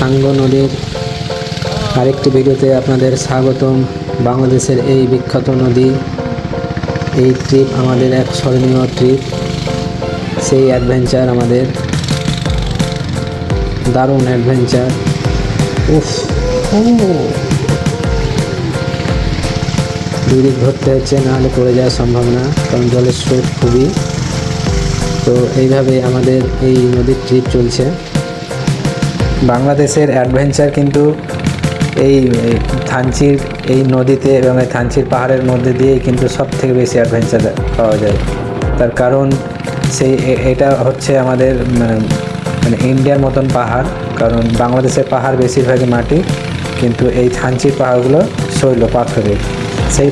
সাঙ্গো নদীর আরেকটি ভিডিওতে আপনাদের স্বাগতম। বাংলাদেশের এই বিখ্যাত নদী, এই ট্রিপ আমাদের এক স্মরণীয় ট্রিপ, সেই অ্যাডভেঞ্চার আমাদের দারুণ অ্যাডভেঞ্চার। দুই দিক ধরতে হচ্ছে, নাহলে পড়ে যাওয়ার সম্ভাবনা, কারণ জলের স্রোত খুবই। তো এইভাবে আমাদের এই নদীর ট্রিপ চলছে। বাংলাদেশের অ্যাডভেঞ্চার কিন্তু এই থানচির এই নদীতে এবং এই থানচির পাহাড়ের মধ্যে দিয়েই কিন্তু সব থেকে বেশি অ্যাডভেঞ্চার পাওয়া যায়। তার কারণ এটা হচ্ছে আমাদের মানে ইন্ডিয়ার মতন পাহাড়, কারণ বাংলাদেশের পাহাড় বেশিরভাগই মাটি, কিন্তু এই থানচির পাহাড়গুলো শৈল পাথরের। সেই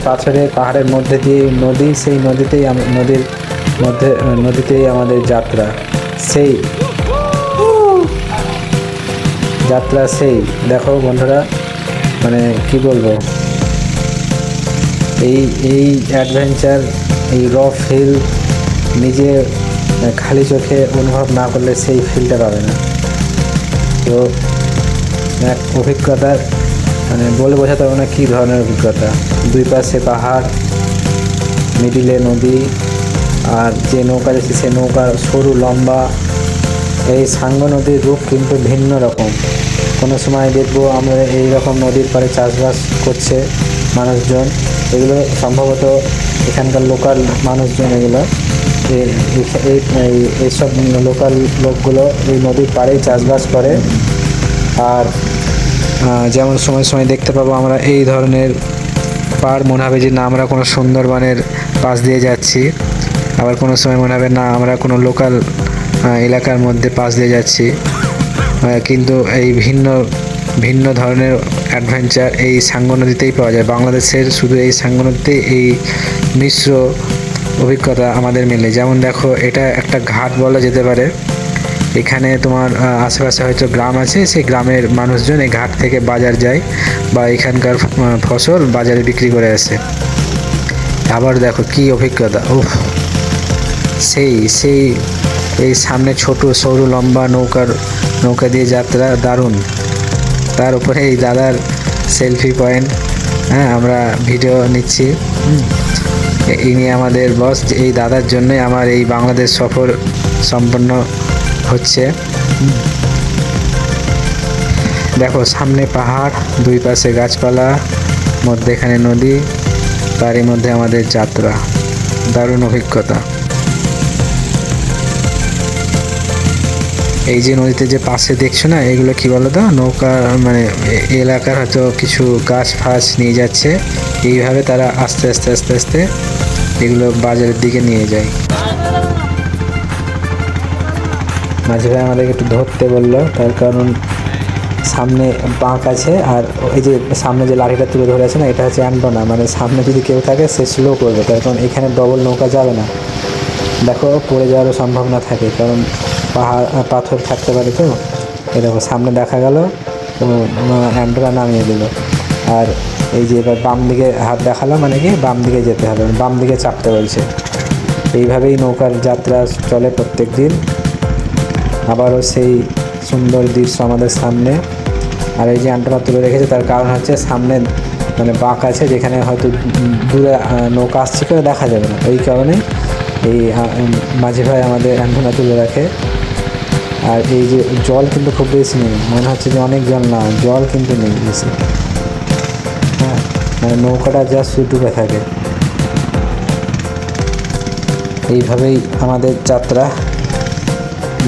পাহাড়ের মধ্যে দিয়ে নদী, সেই নদীতেই আমাদের যাত্রা। সেই দেখো বন্ধুরা, মানে কি বলবো, এই অ্যাডভেঞ্চার, এই র ফিল নিজে খালি চোখে অনুভব না করলে সেই ফিলটা পাবে না। তো এক অভিজ্ঞতার মানে বলে বোঝাতে পারবো না কী ধরনের অভিজ্ঞতা। দুই পাশে পাহাড়, মিডিলে নদী, আর যে নৌকা যাচ্ছে সে নৌকা সরু লম্বা। এই সাঙ্গো নদীর রূপ কিন্তু ভিন্ন রকম। কোনো সময় দেখবো আমরা এই রকম নদীর পাড়ে চাষবাস করছে মানুষজন, এগুলো সম্ভবত এখানকার লোকাল মানুষজন। এগুলো এইসব লোকাল লোকগুলো এই নদীর পাড়েই চাষবাস করে। আর যেমন সময় সময় দেখতে পাবো আমরা এই ধরনের পাড়, মনে হবে যে না আমরা কোনো সুন্দরবনের পাশ দিয়ে যাচ্ছি, আবার কোনো সময় মনে হবে না আমরা কোনো লোকাল এলাকার মধ্যে পাশ দিয়ে যাচ্ছি। কিন্তু এই ভিন্ন ধরনের অ্যাডভেঞ্চার এই সাঙ্গো নদীতেই পাওয়া যায়। বাংলাদেশের শুধু এই সাঙ্গো নদীতেই এই মিশ্র অভিজ্ঞতা আমাদের মেলে। যেমন দেখো, এটা একটা ঘাট বলা যেতে পারে। এখানে তোমার আশেপাশে হয়তো গ্রাম আছে, সেই গ্রামের মানুষজন এই ঘাট থেকে বাজার যায় বা এখানকার ফসল বাজারে বিক্রি করে আসে। আবার দেখো কি অভিজ্ঞতা, সেই এই সামনে ছোট সরু লম্বা নৌকা দিয়ে যাত্রা, দারুণ। তার উপরে এই দাদার সেলফি পয়েন্ট, হ্যাঁ আমরা ভিডিও নিচ্ছি। ইনি আমাদের বস। এই দাদার জন্যই আমার এই বাংলাদেশ সফর সম্পন্ন হচ্ছে। দেখো সামনে পাহাড়, দুই পাশে গাছপালা, মধ্যেখানে নদী, তারই মধ্যে আমাদের যাত্রা, দারুণ অভিজ্ঞতা। এই যে নদীতে যে পাশে দেখছো না, এগুলো কি বলো তো, নৌকা, মানে এলাকার হয়তো কিছু গাছ ফাছ নিয়ে যাচ্ছে। এইভাবে তারা আস্তে আস্তে এগুলো বাজারের দিকে নিয়ে যায়। মাঝে ভাই আমাদেরকে একটু ধরতে বললো, তার কারণ সামনে বাঁক আছে, আর এই যে সামনে যে লাঠিটা তুলে ধরে আছে না, এটা হচ্ছে অ্যান্টনা, মানে সামনে যদি কেউ থাকে সে স্লো করবে, তার কারণ এখানে ডবল নৌকা যাবে না। দেখো পড়ে যাওয়ারও সম্ভাবনা থাকে, কারণ পাথর থাকতে পারে। তো এই দেখো সামনে দেখা গেল, তো অ্যান্টনা নামিয়ে দিল। আর এই যে এবার বাম দিকে হাত দেখালো, মানে কি বাম দিকে যেতে হবে, বাম দিকে চাপতে বলছে। এইভাবেই নৌকার যাত্রা চলে প্রত্যেক দিন। আবারও সেই সুন্দর দৃশ্য আমাদের সামনে। আর এই যে অ্যান্টেনা তুলে রেখেছে, তার কারণ হচ্ছে সামনে মানে বাঁক আছে, যেখানে হয়তো দূরে নৌকা আসছে কেউ দেখা যাবে না। ওই কারণে এই মাঝি ভাই আমাদের অ্যান্টেনা তুলে রাখে। আর এই যে জল কিন্তু খুব বেশি নেই, মনে হচ্ছে যে অনেক জল, না জল কিন্তু নেই বেশি। হ্যাঁ, মানে নৌকাটা জাস্ট ডুবে থাকে। এইভাবেই আমাদের যাত্রা,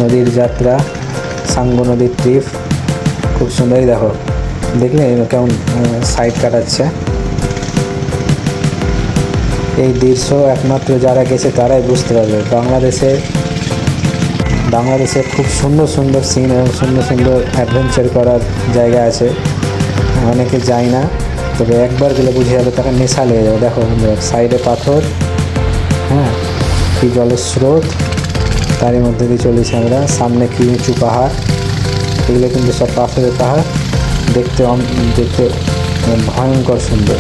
নদীর যাত্রা, সাঙ্গো নদীর ট্রিপ। খুব সুন্দরই দেখো, দেখলে কেমন সাইড কাটাচ্ছে। এই দৃশ্য একমাত্র যারা গেছে তারাই বুঝতে পারবে। বাংলাদেশে খুব সুন্দর সুন্দর সিন এবং সুন্দর সুন্দর অ্যাডভেঞ্চার করার জায়গা আছে, অনেকে যায় না, তবে একবার গেলে বুঝে যাবে, তাকে নেশা লেগে যাবে। দেখো সাইডে পাথর, হ্যাঁ কি জলের স্রোত, তারই মধ্যে দিয়ে চলেছি আমরা। সামনে কি উঁচু পাহাড়, এগুলো কিন্তু সব পাথরের পাহাড়, দেখতে ভয়ঙ্কর সুন্দর,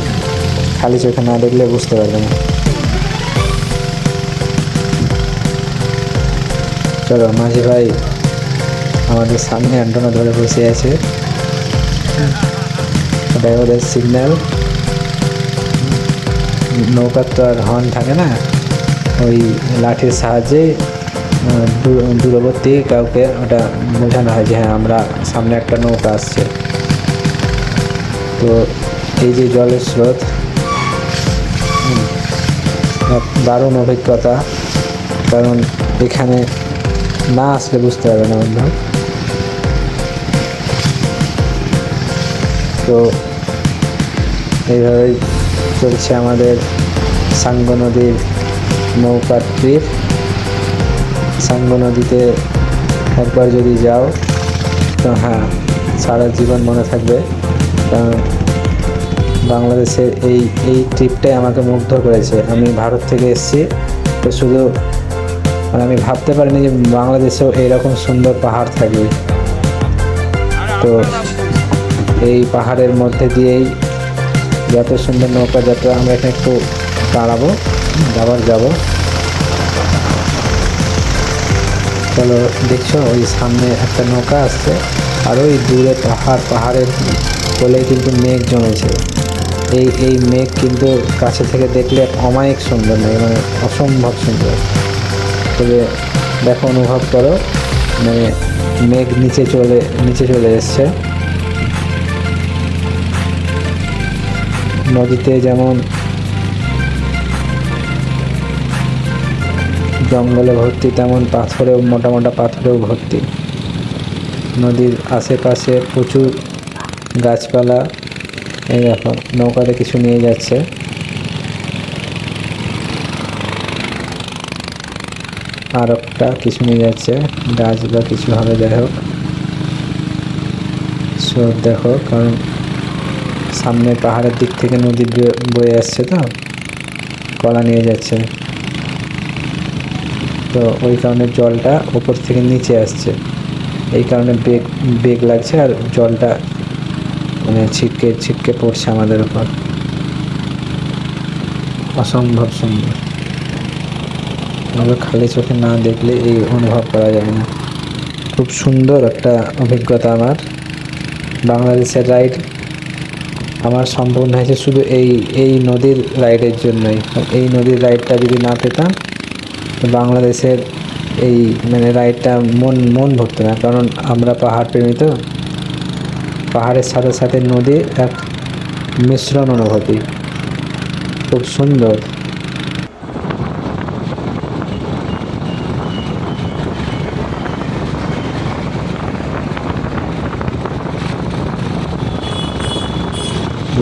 খালি চোখে না দেখলে বুঝতে পারবে না। চলো মাঝি ভাই আমাদের সামনে অ্যান্টেনা ধরে বসে আছে। ওটাই ওদের সিগন্যাল। নৌকার তো আর হর্ন থাকে না, ওই লাঠির সাহায্যে দূরবর্তী কাউকে ওটা বোঝানো হয় যে হ্যাঁ আমরা সামনে একটা নৌকা আসছে। তো এই যে জলের স্রোত, দারুণ অভিজ্ঞতা, কারণ এখানে না আসলে বুঝতে পারবে না বন্ধু। তো এইভাবেই চলছে আমাদের সাঙ্গো নদীর নৌকার ট্রিপ। সাঙ্গো নদীতে একবার যদি যাও তো হ্যাঁ সারা জীবন মনে থাকবে, কারণ বাংলাদেশের এই ট্রিপটাই আমাকে মুগ্ধ করেছে। আমি ভারত থেকে এসেছি, তো শুধু মানে আমি ভাবতে পারিনি যে বাংলাদেশেও এইরকম সুন্দর পাহাড় থাকবে। তো এই পাহাড়ের মধ্যে দিয়েই যত সুন্দর নৌকা যাত্রা, আমরা এখানে একটু দাঁড়াবো, আবার যাব। চলো, দেখছো ওই সামনে একটা নৌকা আসছে, আর ওই দূরে পাহাড়ের কোলে কিন্তু মেঘ জমেছে। এই মেঘ কিন্তু কাছে থেকে দেখলে অমায়িক সুন্দর লাগে, মানে অসম্ভব সুন্দর। তবে দেখো, অনুভব করো, মানে মেঘ নিচে চলে এসছে। নদীতে যেমন জঙ্গলে ভর্তি, তেমন পাথরেও, মোটা মোটা পাথরেও ভর্তি। নদীর আশেপাশে প্রচুর গাছপালা। এই দেখো, নৌকাতে কিছু নিয়ে যাচ্ছে। আর একটা কিছু নিয়ে যাচ্ছে, গাছ বা কিছু হবে, যাই হোক। স্রোত দেখো, কারণ সামনে পাহাড়ের দিক থেকে নদী বয়ে আসছে, তো কলা নিয়ে যাচ্ছে, তো ওই কারণে জলটা উপর থেকে নিচে আসছে। এই কারণে বেগ লাগছে, আর জলটা মানে ছিটকে পড়ছে আমাদের উপর। অসম্ভব সুন্দর, খালি চোখে না দেখলে এই অনুভব করা যায় না। খুব সুন্দর একটা অভিজ্ঞতা আমার। বাংলাদেশের রাইড আমার সম্পূর্ণ হয়েছে শুধু এই নদীর রাইডের জন্যই। এই নদীর রাইডটা যদি না পেতাম, বাংলাদেশের এই মানে রাইডটা মন ভরতো না, কারণ আমরা পাহাড় প্রেমী, তো পাহাড়ের সাথে সাথে নদীর এক মিশ্রণ অনুভূতি, খুব সুন্দর।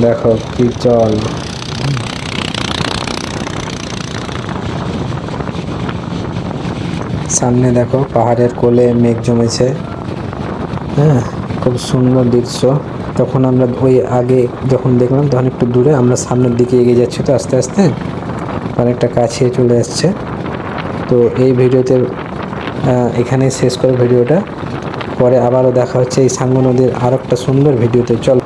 দেখো কি জল, সামনে দেখো পাহাড়ের কোলে মেঘ জমেছে। হ্যাঁ, খুব সুন্দর দৃশ্য। তখন আমরা ওই আগে যখন দেখলাম, তখন একটু দূরে, আমরা সামনের দিকে এগিয়ে যাচ্ছি, তো আস্তে আস্তে অনেকটা কাছে চলে আসছে। তো এই ভিডিওতে এখানেই শেষ করে ভিডিওটা, পরে আবারও দেখা হচ্ছে এই সাঙ্গো নদীর আর একটা সুন্দর ভিডিওতে। চল।